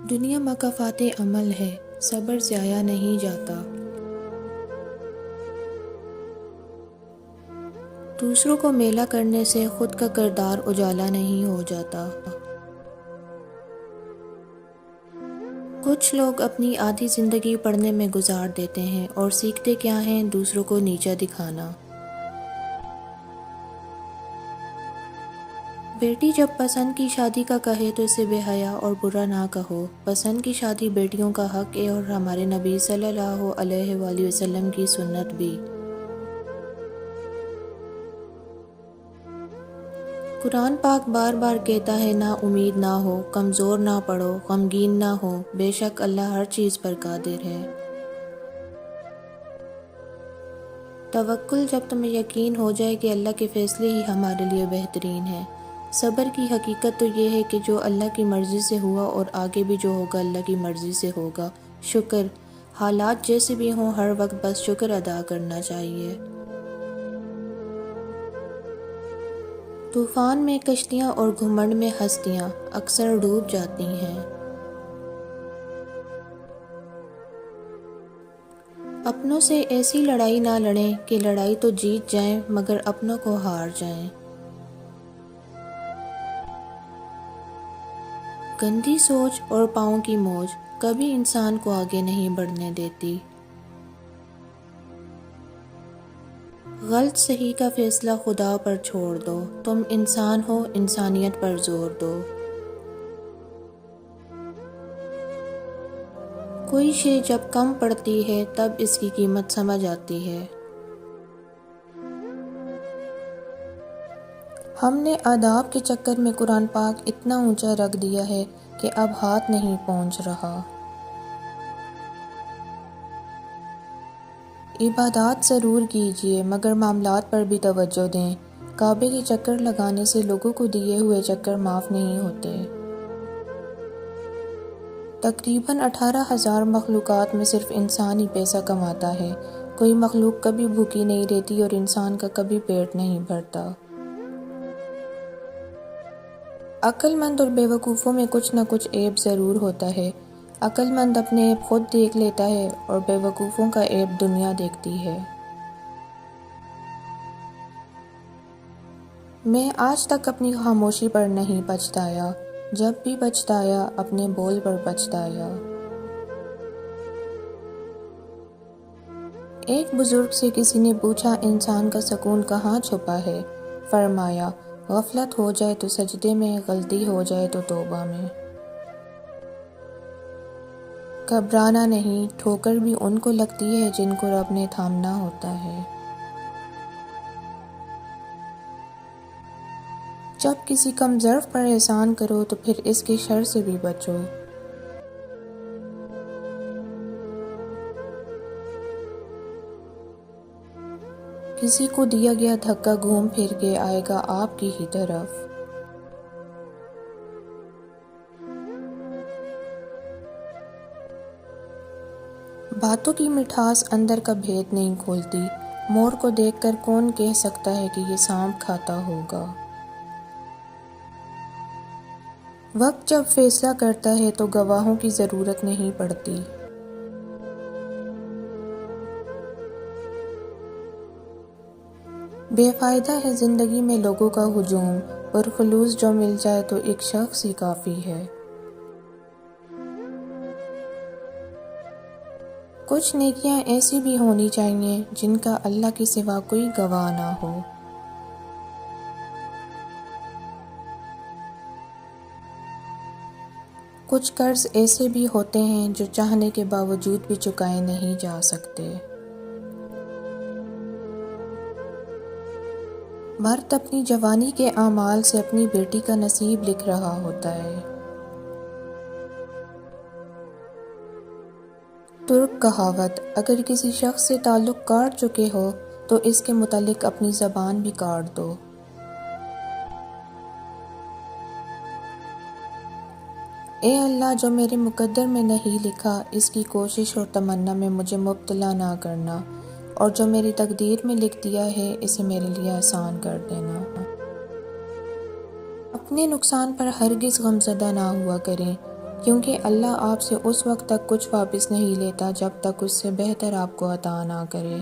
دنیا مکافات عمل ہے، صبر ضائع نہیں جاتا۔ دوسروں کو میلا کرنے سے خود کا کردار اجالا نہیں ہو جاتا۔ کچھ لوگ اپنی آدھی زندگی پڑھنے میں گزار دیتے ہیں اور سیکھتے کیا ہیں؟ دوسروں کو نیچا دکھانا۔ بیٹی جب پسند کی شادی کا کہے تو اسے بے حیا اور برا نہ کہو۔ پسند کی شادی بیٹیوں کا حق ہے اور ہمارے نبی صلی اللہ علیہ وآلہ وسلم کی سنت بھی۔ قرآن پاک بار بار کہتا ہے نا امید نہ ہو، کمزور نہ پڑو، غمگین نہ ہو، بے شک اللہ ہر چیز پر قادر ہے۔ توکل جب تمہیں یقین ہو جائے کہ اللہ کے فیصلے ہی ہمارے لیے بہترین ہیں۔ صبر کی حقیقت تو یہ ہے کہ جو اللہ کی مرضی سے ہوا اور آگے بھی جو ہوگا اللہ کی مرضی سے ہوگا۔ شکر، حالات جیسے بھی ہوں ہر وقت بس شکر ادا کرنا چاہیے۔ طوفان میں کشتیاں اور گھمنڈ میں ہستیاں اکثر ڈوب جاتی ہیں۔ اپنوں سے ایسی لڑائی نہ لڑیں کہ لڑائی تو جیت جائیں مگر اپنوں کو ہار جائیں۔ گندی سوچ اور پاؤں کی موج کبھی انسان کو آگے نہیں بڑھنے دیتی۔ غلط صحیح کا فیصلہ خدا پر چھوڑ دو، تم انسان ہو، انسانیت پر زور دو۔ کوئی شے جب کم پڑتی ہے تب اس کی قیمت سمجھ آتی ہے۔ ہم نے آداب کے چکر میں قرآن پاک اتنا اونچا رکھ دیا ہے کہ اب ہاتھ نہیں پہنچ رہا۔ عبادات ضرور کیجیے مگر معاملات پر بھی توجہ دیں۔ کعبے کے چکر لگانے سے لوگوں کو دیے ہوئے چکر معاف نہیں ہوتے۔ تقریباً 18,000 مخلوقات میں صرف انسان ہی پیسہ کماتا ہے۔ کوئی مخلوق کبھی بھوکی نہیں رہتی اور انسان کا کبھی پیٹ نہیں بھرتا۔ عقل مند اور بیوقوفوں میں کچھ نہ کچھ عیب ضرور ہوتا ہے۔ عقل مند اپنے عیب خود دیکھ لیتا ہے اور بیوقوفوں کا عیب دنیا دیکھتی ہے۔ میں آج تک اپنی خاموشی پر نہیں پچھتایا، جب بھی پچھتایا اپنے بول پر پچھتایا۔ ایک بزرگ سے کسی نے پوچھا انسان کا سکون کہاں چھپا ہے؟ فرمایا غفلت ہو جائے تو سجدے میں، غلطی ہو جائے تو توبہ میں۔ گھبرانا نہیں، ٹھوکر بھی ان کو لگتی ہے جن کو رب نے تھامنا ہوتا ہے۔ جب کسی کم ظرف پر احسان کرو تو پھر اس کے شر سے بھی بچو۔ کسی کو دیا گیا دھکا گھوم پھر کے آئے گا آپ کی ہی طرف۔ باتوں کی مٹھاس اندر کا بھید نہیں کھولتی۔ مور کو دیکھ کر کون کہہ سکتا ہے کہ یہ سانپ کھاتا ہوگا؟ وقت جب فیصلہ کرتا ہے تو گواہوں کی ضرورت نہیں پڑتی۔ بے فائدہ ہے زندگی میں لوگوں کا ہجوم، پرخلوص جو مل جائے تو ایک شخص ہی کافی ہے۔ کچھ نیکیاں ایسی بھی ہونی چاہیے جن کا اللہ کے سوا کوئی گواہ نہ ہو۔ کچھ قرض ایسے بھی ہوتے ہیں جو چاہنے کے باوجود بھی چکائے نہیں جا سکتے۔ مرد اپنی جوانی کے اعمال سے اپنی بیٹی کا نصیب لکھ رہا ہوتا ہے۔ ترک کہاوت، اگر کسی شخص سے تعلق کاٹ چکے ہو تو اس کے متعلق اپنی زبان بھی کاٹ دو۔ اے اللہ جو میرے مقدر میں نہیں لکھا اس کی کوشش اور تمنا میں مجھے مبتلا نہ کرنا، اور جو میری تقدیر میں لکھ دیا ہے اسے میرے لیے آسان کر دینا۔ اپنے نقصان پر ہرگز غمزدہ نہ ہوا کریں، کیونکہ اللہ آپ سے اس وقت تک کچھ واپس نہیں لیتا جب تک اس سے بہتر آپ کو عطا نہ کرے۔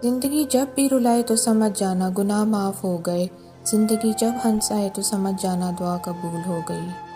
زندگی جب بھی رلائے تو سمجھ جانا گناہ معاف ہو گئے، زندگی جب ہنسائے تو سمجھ جانا دعا قبول ہو گئی۔